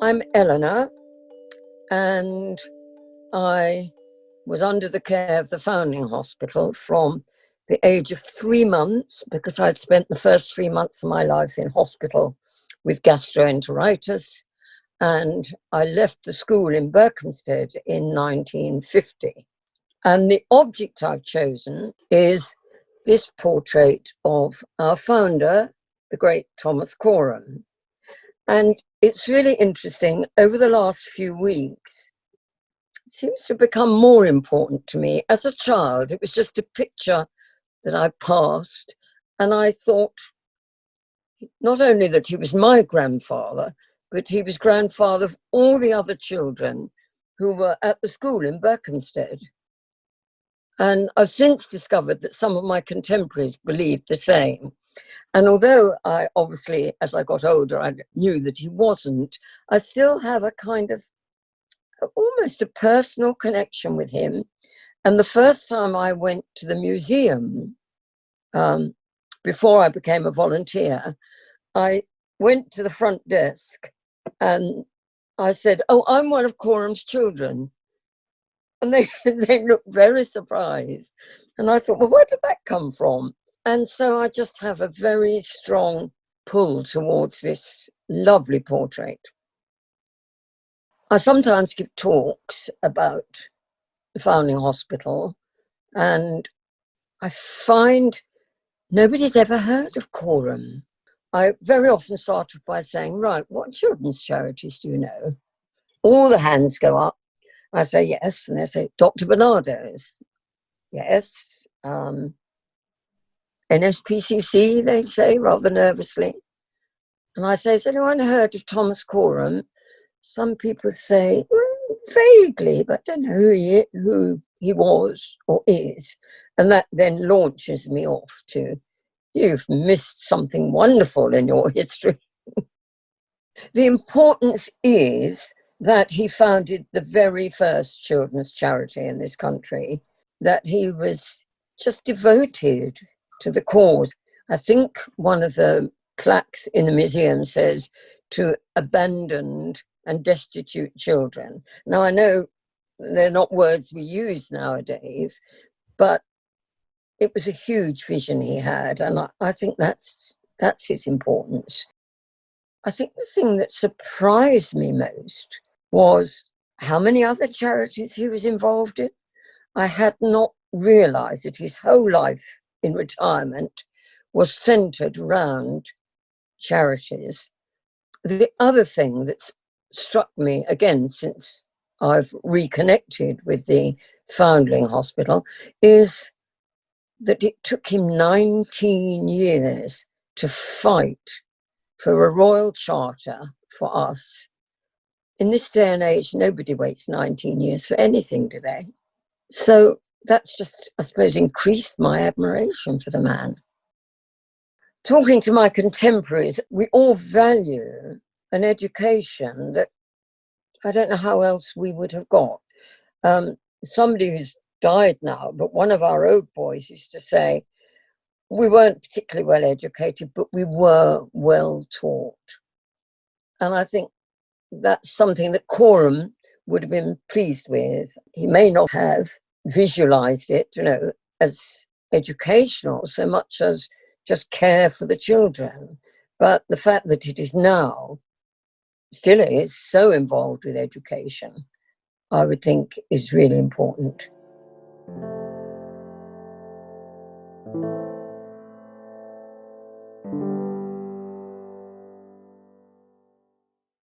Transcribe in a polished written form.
I'm Eleanor, and I was under the care of the Foundling Hospital from the age of 3 months, because I'd spent the first 3 months of my life in hospital with gastroenteritis, and I left the school in Berkhamsted in 1950. And the object I've chosen is this portrait of our founder, the great Thomas Coram. And it's really interesting, over the last few weeks, it seems to become more important to me. As a child, it was just a picture that I passed, and I thought not only that he was my grandfather, but he was grandfather of all the other children who were at the school in Berkhamsted. And I've since discovered that some of my contemporaries believed the same. And although I obviously, as I got older, I knew that he wasn't, I still have a kind of almost a personal connection with him. And the first time I went to the museum, before I became a volunteer, I went to the front desk and I said, "Oh, I'm one of Coram's children." And they looked very surprised. And I thought, well, where did that come from? And so I just have a very strong pull towards this lovely portrait. I sometimes give talks about the Foundling Hospital, and I find nobody's ever heard of Coram. I very often started by saying, right, what children's charities do you know? All the hands go up. I say, yes. And they say, Dr. Bernardo's. Yes. NSPCC, they say, rather nervously. And I say, has anyone heard of Thomas Coram? Some people say, vaguely, but I don't know who he was or is. And that then launches me off to, you've missed something wonderful in your history. The importance is that he founded the very first children's charity in this country, that he was just devoted to the cause. I think one of the plaques in the museum says, to abandoned and destitute children. Now, I know they're not words we use nowadays, but it was a huge vision he had, and I think that's his importance. I think the thing that surprised me most was how many other charities he was involved in. I had not realized that his whole life in retirement was centered around charities. The other thing that's struck me, again, since I've reconnected with the Foundling Hospital, is that it took him 19 years to fight for a royal charter for us. In this day and age, nobody waits 19 years for anything, do they? So that's just, I suppose, increased my admiration for the man. Talking to my contemporaries, we all value an education that I don't know how else we would have got. Somebody who's died now, but one of our old boys used to say, we weren't particularly well educated, but we were well taught. And I think that's something that Coram would have been pleased with. He may not have visualized it, as educational so much as just care for the children. But the fact that it is now, still is, so involved with education, I would think is really important.